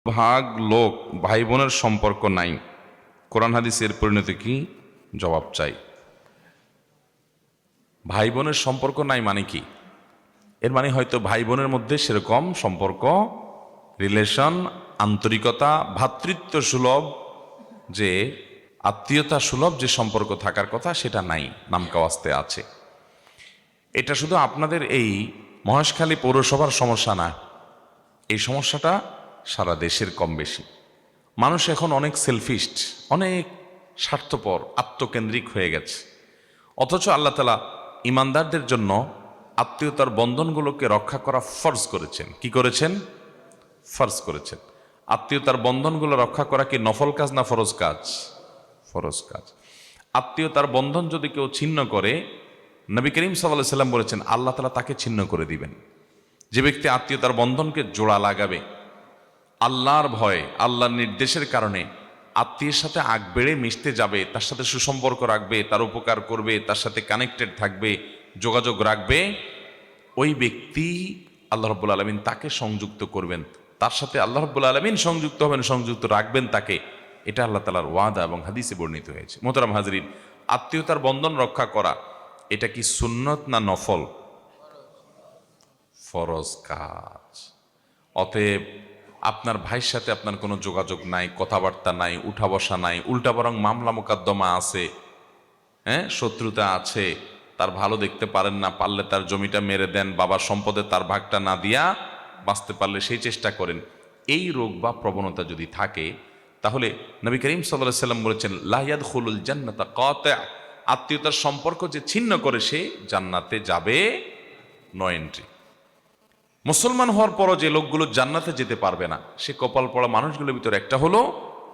ভাগ লোক ভাই বোনের সম্পর্ক নাই, কোরআন হাদিসের পরিণতি কি? জবাব চাই। ভাই বোনের সম্পর্ক নাই মানে কি? এর মানে হয়তো ভাই বোনের মধ্যে সেরকম সম্পর্ক, রিলেশন, আন্তরিকতা, ভ্রাতৃত্ব সুলভ, যে আত্মীয়তা সুলভ যে সম্পর্ক থাকার কথা সেটা নাই, নামকাওয়াস্তে আছে। এটা শুধু আপনাদের এই মহেশখালী পৌরসভার সমস্যা না, এই সমস্যাটা সারা দেশের কম বেশি। মানুষ এখন অনেক সেলফিস্ট, অনেক স্বার্থপর, আত্মকেন্দ্রিক হয়ে গেছে। অথচ আল্লাহ তাআলা ইমানদারদের জন্য আত্মীয়তার বন্ধনগুলোকে রক্ষা করা ফরজ করেছেন। কি করেছেন? ফরজ করেছেন। আত্মীয়তার বন্ধনগুলো রক্ষা করা কি নফল কাজ না ফরজ কাজ? ফরজ কাজ। আত্মীয়তার বন্ধন যদি কেউ ছিন্ন করে, নবী করিম সাল্লাল্লাহু আলাইহি সাল্লাম বলেছেন আল্লাহ তাআলা তাকে ছিন্ন করে দিবেন। যে ব্যক্তি আত্মীয়তার বন্ধনকে জোড়া লাগাবে আল্লাহর ভয়ে, আল্লাহর নির্দেশের কারণে, আত্মীয়ের সাথে আগ বেড়ে মিশতে যাবে, তার সাথে সুসম্পর্ক রাখবে, তার উপকার করবে, তার সাথে কানেক্টেড থাকবে, যোগাযোগ রাখবে, ওই ব্যক্তি আল্লাহ রাব্বুল আলামিন তাকে সংযুক্ত করবেন, তার সাথে আল্লাহ রাব্বুল আলামিন সংযুক্ত হবেন, সংযুক্ত রাখবেন তাকে। এটা আল্লাহ তাআলার ওয়াদা এবং হাদিসে বর্ণিত হয়েছে। মোহতারাম হাজরিন, আত্মীয়তার বন্ধন রক্ষা করা এটা কি সুন্নত না নফল? ফরজ কাজ। অতএব আপনার ভাইয়ের সাথে আপনার কোনো যোগাযোগ নাই, কথাবার্তা নাই, উঠা বসা নাই, উল্টা বরং মামলা মোকদ্দমা আছে, শত্রুতা আছে, তার ভালো দেখতে পারেন না, পারলে তার জমিটা মেরে দেন, বাবার সম্পদে তার ভাগটা না দিয়া বাঁচতে পারলে সেই চেষ্টা করেন। এই রোগ বা প্রবণতা যদি থাকে, তাহলে নবী করিম সাল্লাল্লাহু আলাইহি সাল্লাম বলেছেন লা ইয়াদখুলুল জান্নাতা কাতি', আত্মীয়তার সম্পর্ক যে ছিন্ন করে সে জান্নাতে যাবে নো এন্ট্রি। মুসলমান হওয়ার পরও যে লোকগুলো জান্নাতে যেতে পারবে না, সে কপাল পড়া মানুষগুলোর ভিতরে একটা হলো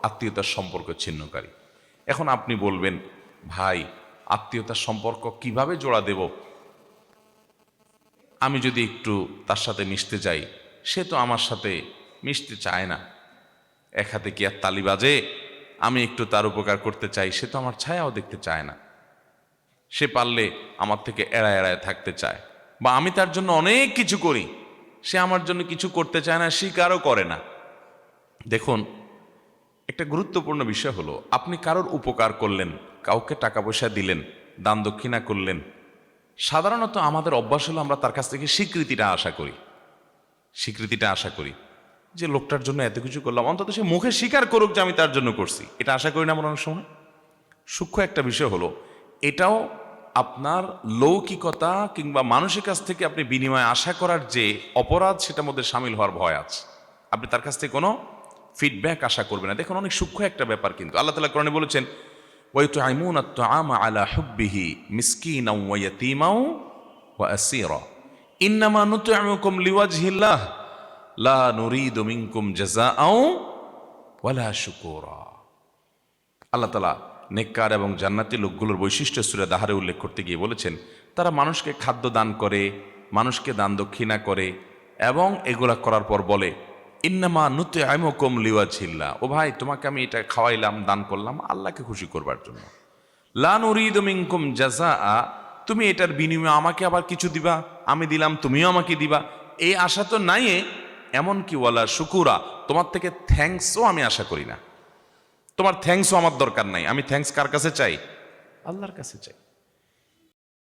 আত্মীয়তার সম্পর্ক ছিন্নকারী। এখন আপনি বলবেন, ভাই আত্মীয়তার সম্পর্ক কিভাবে জোড়া দেব? আমি যদি একটু তার সাথে মিশতে যাই, সে তো আমার সাথে মিশতে চায় না। এক হাতে কি আর তালি বাজে? আমি একটু তার উপকার করতে চাই, সে তো আমার ছায়াও দেখতে চায় না। সে পারলে আমার থেকে এড়ায় এড়ায় থাকতে চায়, বা আমি তার জন্য অনেক কিছু করি, সে আমার জন্য কিছু করতে চায় না, স্বীকারও করে না। দেখুন, একটা গুরুত্বপূর্ণ বিষয় হলো, আপনি কারোর উপকার করলেন, কাউকে টাকা পয়সা দিলেন, দান দক্ষিণা করলেন, সাধারণত আমাদের অভ্যাস হলো আমরা তার কাছ থেকে স্বীকৃতিটা আশা করি। স্বীকৃতিটা আশা করি যে লোকটার জন্য এত কিছু করলাম, অন্তত সে মুখে স্বীকার করুক যে আমি তার জন্য করছি। এটা আশা করি না আমরা অনেক সময়? সূক্ষ্ম একটা বিষয় হলো, এটাও আপনার লৌকিকতা কিংবা মানুষের কাছ থেকে আপনি বিনিময় আশা করার যে অপরাধ, সেটার মধ্যে সামিল হওয়ার ভয় আছে। আপনি তার কাছ থেকে কোনো ফিডব্যাক আশা করবেন না। দেখুন, অনেক সূক্ষ্ম একটা ব্যাপার, কিন্তু আল্লাহ তাআলা কোরআনে বলেছেন ওয়ায়ুতঈমুনা আত-তাআমা আলা হুব্বিহি মিসকিনাও ওয়া ইয়াতীমাও ওয়া আসীরা ইন্নামা নুতঈমুকুম লিওয়াজহিল্লাহ লা নুরিদু মিনকুম জাযাআও ওয়ালা শুকুরা। আল্লাহ তাআলা নেককার এবং জান্নাতি লোকগুলোর বৈশিষ্ট্য সূরা দাহারে উল্লেখ করতে গিয়ে বলেছেন, তারা মানুষকে খাদ্য দান করে, মানুষকে দান দক্ষিণা করে, এবং এগুলা করার পর বলে ইন্নামা নুতঈমুকুম লিওয়াজহিল্লাহ, ও ভাই তোমাকে আমি এটা খাওয়াইলাম, দান করলাম আল্লাহকে খুশি করবার জন্য। লা নুরিদু মিনকুম জাযাআ, তুমি এটার বিনিময়ে আমাকে আবার কিছু দিবা, আমি দিলাম তুমিও আমাকে দিবা, এই আশা তো নাই। এমনকি ওয়ালা শুকুরা, তোমার থেকে থ্যাঙ্কসও আমি আশা করি না। তোমার থ্যাঙ্কসও আমার দরকার নাই। আমি থ্যাঙ্কস কার কাছে চাই? আল্লাহর কাছে চাই।